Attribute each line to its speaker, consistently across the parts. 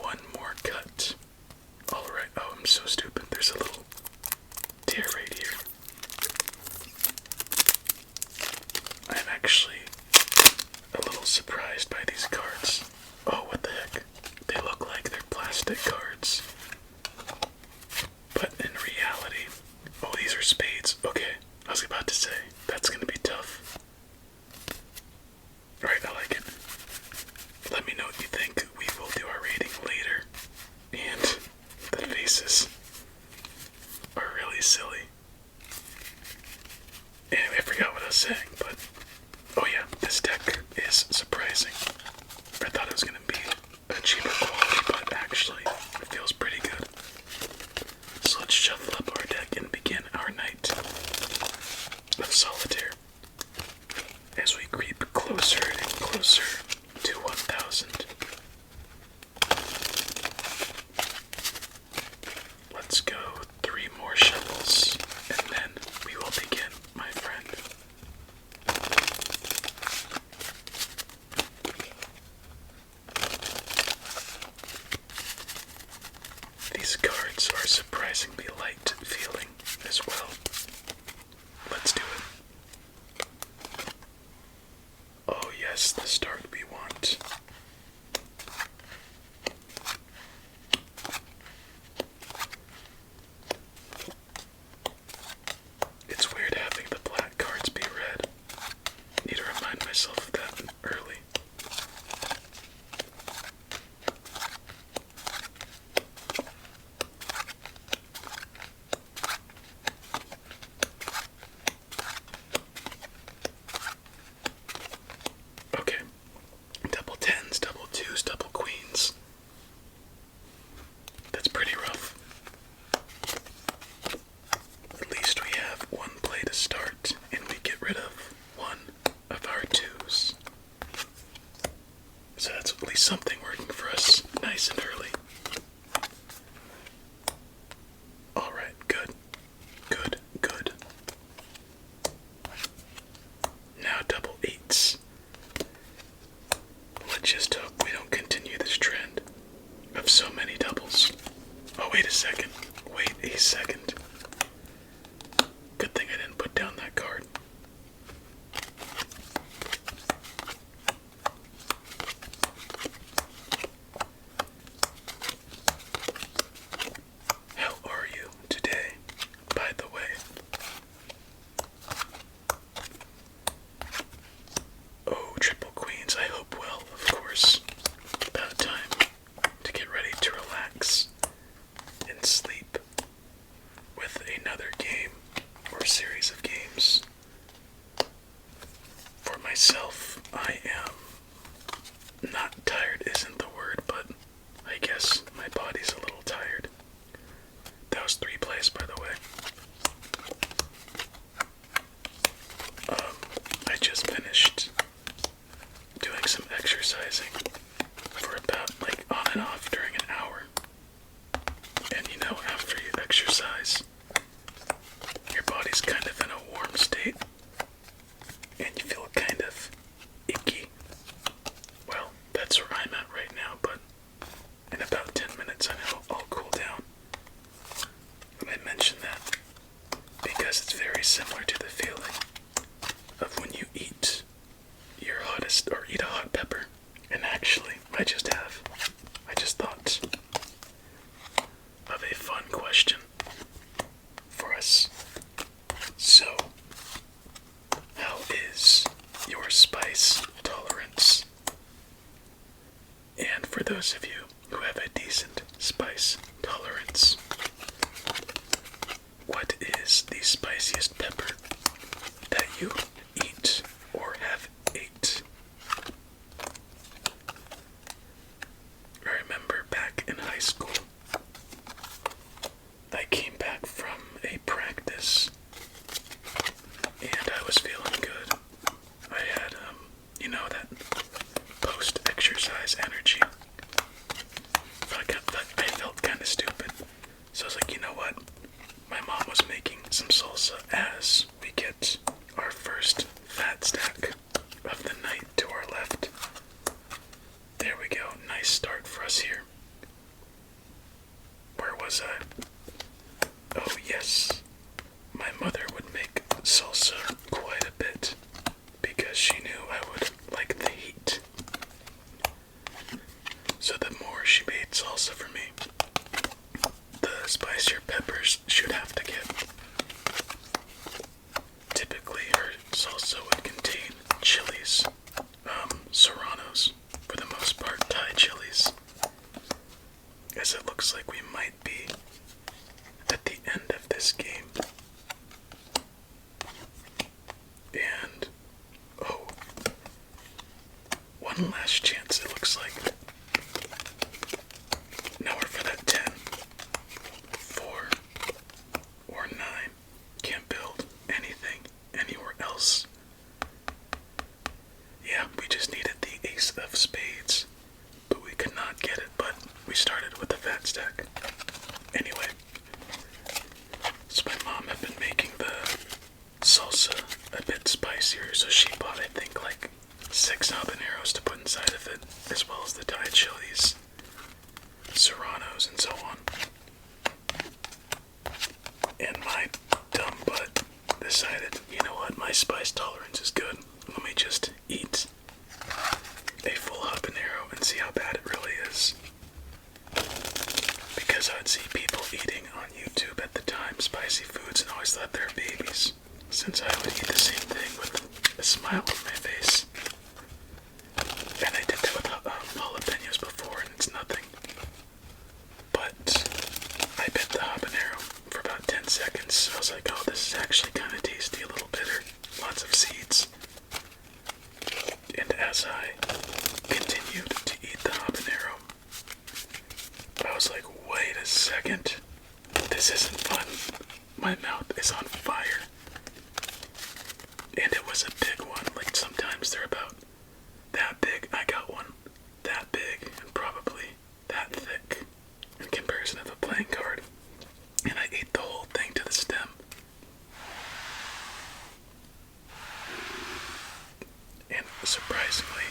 Speaker 1: one more cut. Alright, oh, I'm so stupid. There's a little tear right here. I'm actually a little surprised by these cards. Oh, what the heck? They look like they're plastic cards. But in reality, oh, these are spades. Okay, I was about to say, that's gonna be tough. Alright, I like it. Let me know what you think. We will do our rating later. And the faces are really silly. Anyway, I forgot what I was saying, but oh yeah, this deck is surprising. I thought it was gonna be a cheaper quality, but actually it feels pretty good. So let's shuffle up our deck and begin our night of Solitaire as we creep closer and closer to 1000. Let's go 3 more shuffles and then we will begin, my friend. These cards are surprisingly light feeling as well. Let's do it. Oh yes, the start we want. It's weird having the black cards be red. Need to remind myself of that early. Okay, double tens, double twos, double queens. That's pretty rough. At least we have one play to start, and we get rid of one of our twos. So that's at least something working for us nice and early. Alright, good. Good, good. Now double eights. Let's just hope we don't continue this trend of so many doubles. Oh, wait a second. Wait a second. Good thing I didn't put down that card. How are you today, by the way? Oh, triple queens, I hope well, of course. About time to get ready to relax and sleep with another game or series of games. For myself, I am not tired isn't the word, but I guess my body's a little tired. That was 3 plays, by the way. I just finished doing some exercising for about on and off during an hour. And you know, after you exercise, your body's kind of in a warm state, and you feel kind of icky. Well, that's where I'm at right now, but in about 10 minutes I know I'll cool down. And I mention that because it's very similar to the feeling of when you eat your hottest, or eat a hot pepper. And actually, I just thought of a fun question for us. So, how is your spice tolerance? And for those of you who have a decent spice tolerance, what is the spiciest pepper that you eat or have ate? I remember back in high school, I came back from a practice and I was feeling good. I had, that post-exercise energy. But I felt kind of stupid. So I was like, you know what? My mom was making some salsa as we get our first more she made salsa for me. The spicier peppers she'd have to get. Typically, her salsa would contain chilies, serranos, for the most part, Thai chilies. As it looks like we might be at the end of this game. And, oh, one last chance, it looks like. Now we're for that 10, 4, or 9. Can't build anything anywhere else. Yeah, we just needed the ace of spades, but we could not get it, but we started with the fat stack. Anyway, so my mom had been making the salsa a bit spicier, so she bought, I think, like 6 habaneros to put inside of it, as well as the Thai chilies, serranos, and so on. And my dumb butt decided, you know what, my spice tolerance is good. Let me just eat a full habanero and see how bad it really is. Because I'd see people eating on YouTube at the time spicy foods and always thought they were babies, since I would eat the same thing with a smile on my face. And I did that with jalapenos before, and it's nothing. But I bit the habanero for about 10 seconds. I was like, oh, this is actually kind of tasty, a little bitter, lots of seeds. And as I continued to eat the habanero, I was like, wait a second, this isn't fun. My mouth is on fire. And it was a big one, like sometimes they're about that big. I got one that big and probably that thick in comparison of a playing card. And I ate the whole thing to the stem. And surprisingly,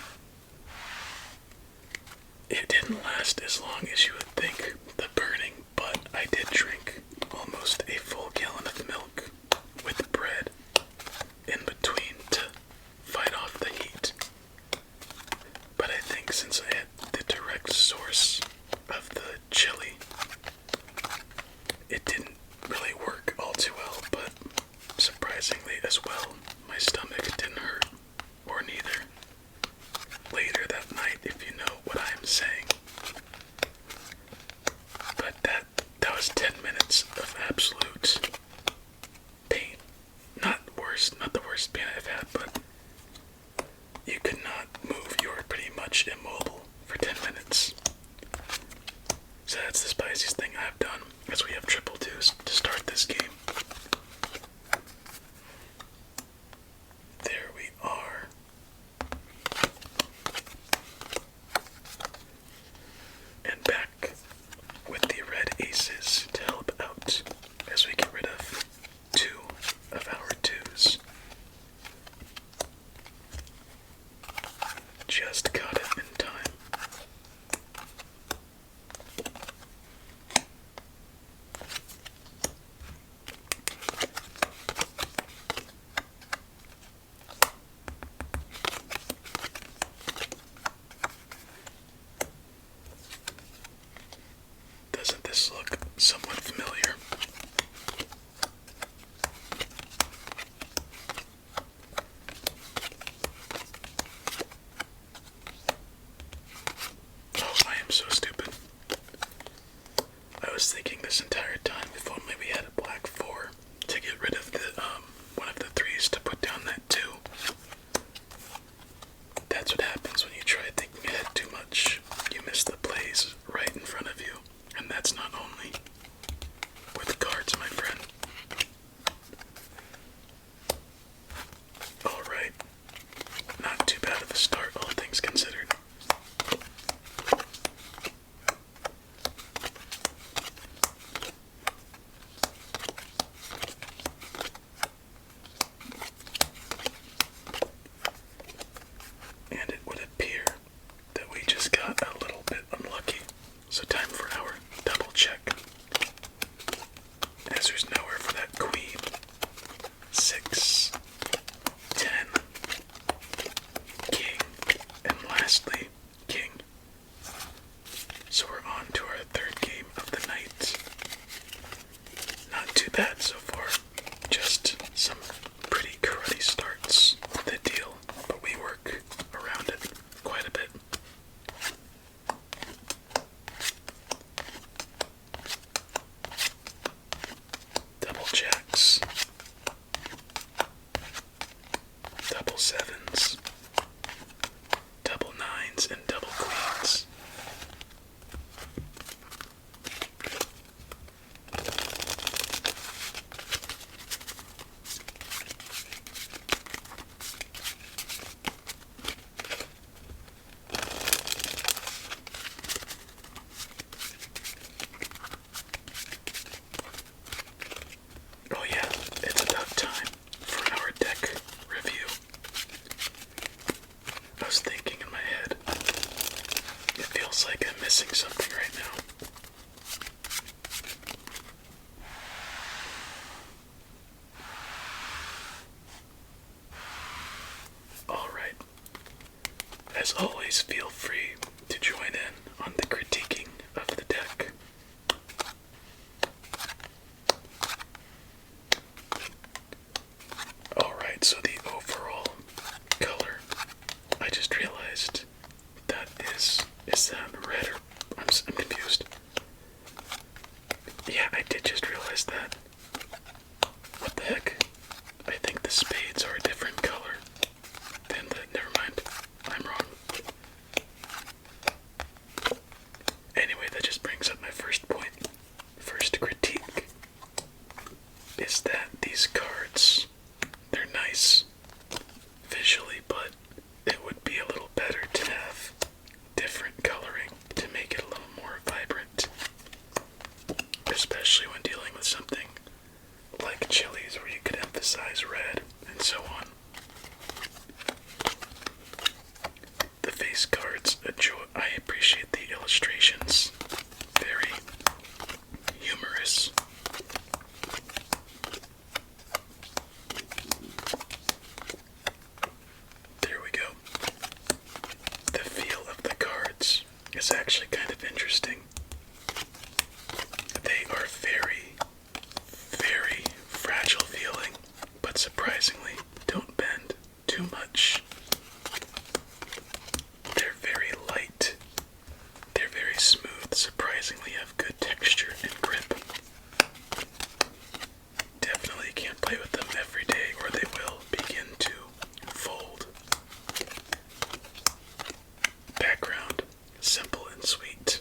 Speaker 1: it didn't last as long as you would think, the burning, but I did drink almost a full gallon of milk with bread in between to fight off the heat. But I think since I had the direct source of the chili, it didn't really work all too well, but surprisingly as well, my stomach didn't hurt, or neither. Later that night, if you know what I am saying. But that was 10 minutes of absolute pain. Not the worst pain I've had, but you could not move. You were pretty much immobile for 10 minutes. So that's the spiciest thing I've done, as we have triple twos to start this game. There we are. And back with the red aces to help out as we get rid of 2 of our 2s. Just got it in time. Doesn't this look somewhat familiar? Oh, I am so stupid. I was thinking this entire time, if only we had a black 4 to get rid of the one of the 3s to put down that 2. That's what happens when you try thinking ahead too much. You miss the plays right in front of you. And that's not only with cards, my friend. Alright. Not too bad of a start, all things considered. And it would appear that we just got a little bit unlucky. So time for our double check. on to our third game of the night. Not too bad so far. Just some pretty cruddy starts to the deal, but we work around it quite a bit. Double jacks. Double sevens. Double nines and double queens. Oh yeah, it's about time for our deck review. I was thinking in my head, it feels like I'm missing something right now. Alright, as always, feel free to join in on the critiquing of the deck. Alright, so the overall color, I just realized that is that red or, I'm confused. Yeah, I did just realize that. What the heck? I think the spades are a different color than the, never mind, I'm wrong. Anyway, that just brings up my first point. First critique is that these cards, they're nice visually, but it would be a little better to have different coloring to make it a little more vibrant, especially when dealing with something like Chillies where you could emphasize red and so on. The face cards, I appreciate the illustrations, very humorous. There we go. The feel of the cards is actually kind of interesting. They are very, very fragile feeling, but surprisingly don't bend too much. They're very light. They're very smooth, surprisingly have good texture and grip. Definitely can't play with them every day or they will begin to fold. Background, simple and sweet.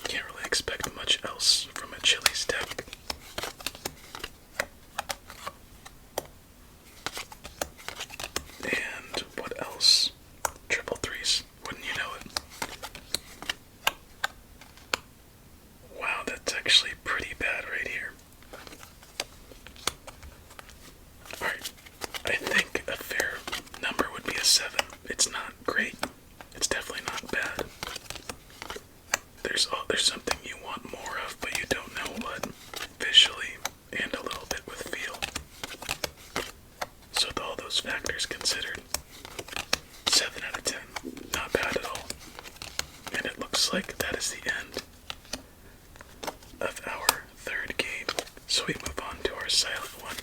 Speaker 1: Can't really expect much else from a Chillies deck. And what else? Triple threes, wouldn't you know it? Wow, that's actually pretty bad right here. Alright, I think a fair number would be a 7. It's not great. It's definitely not bad. There's something you want more of, but you don't know what, visually and a little bit with feel. So with all those factors considered, 7 out of 10, not bad at all. And it looks like that is the end of our third game. So we move on to our silent one.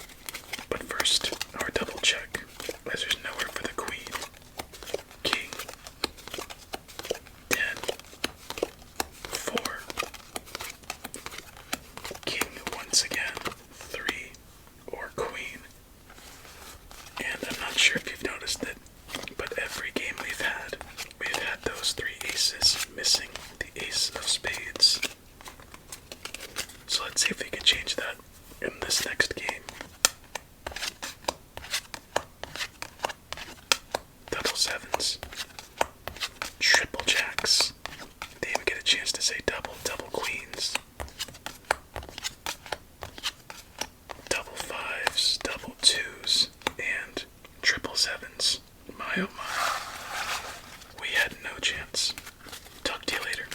Speaker 1: But first, our double check, as there's nowhere for the queen. King, 10, 4, king once again, 3, or queen. And I'm not sure if you've noticed it, but every game we've had those 3 aces missing the ace of spades. So let's see if we can change that in this next game. Double sevens. Triple jacks. They even get a chance to say double queens. Double fives, double twos, and triple sevens. My oh my. We had no chance. Talk to you later.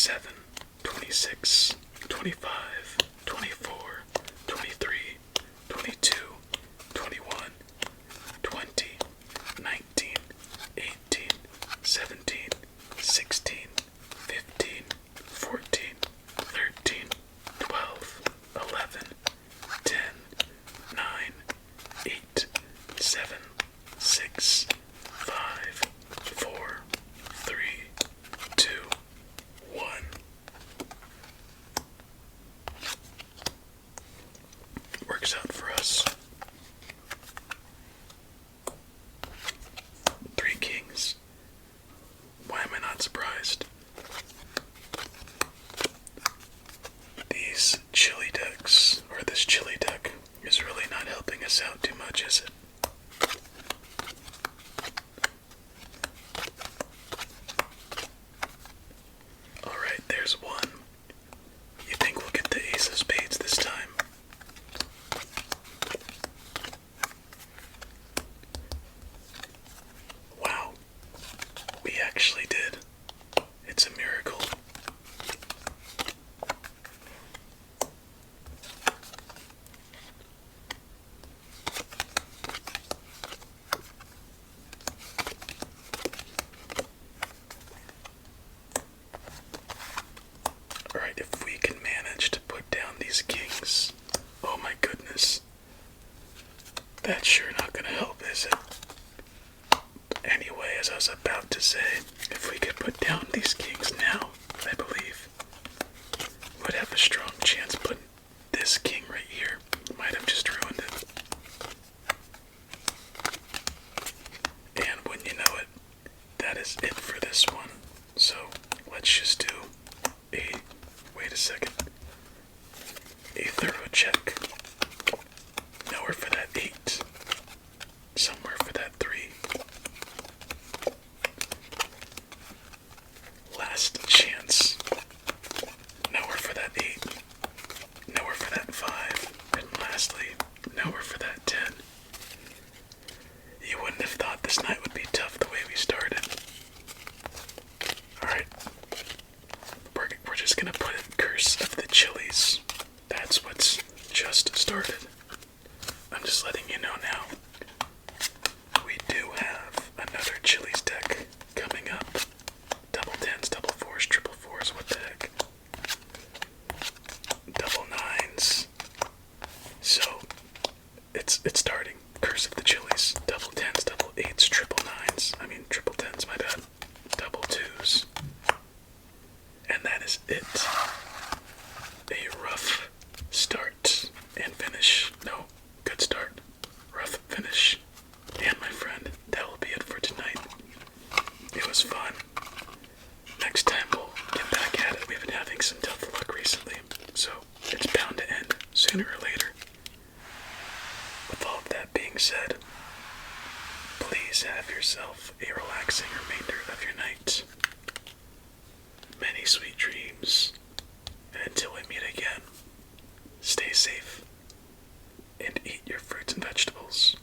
Speaker 1: 27, 26, 25, 24, 23, 22, 21, 20, 19, 18, 17, 16, 15, 14, 13, 12, 11, 10, 9, 8, 7, 6, 5, 4, 3, 2, 1. Works out for us. 3 kings. Why am I not surprised? These chili decks, or this chili deck, is really not helping us out too much, is it? Alright, there's one. You think we'll get the ace of spades this time? Wow. We actually did. It's a miracle. Alright, if we can manage to put down these kings, oh my goodness. That's sure not gonna help, is it? Anyway, as I was about to say, if we could put down these kings now, I believe, would have a strong chance, but this king right here might have just ruined it. And when you know it, that is it for this one. So, let's just do wait a second, a thorough check. Nowhere for that 8. Somewhere for that 3. Last chance. Nowhere for that 8. Nowhere for that 5. And lastly, nowhere for that 10. You wouldn't have thought this night would be tough the way we started. Alright. We're just gonna put in Curse of the Chillies. That's what's just started. I'm just letting you know now. We do have another Chillies deck coming up. Double 10s, double 4s, triple 4s, what the heck. Double 9s. So, it's starting. Curse of the Chillies. Double 10s, double 8s, triple 9s. I mean, triple 10s, my bad. Double 2s. And that is it. A rough start and finish. No, good start. Rough finish. And my friend, that will be it for tonight. It was fun. Next time we'll get back at it. We've been having some tough luck recently, so it's bound to end sooner or later. With all of that being said, please have yourself a relaxing remainder of your night. Many sweet dreams, and until we meet again, stay safe and eat your fruits and vegetables.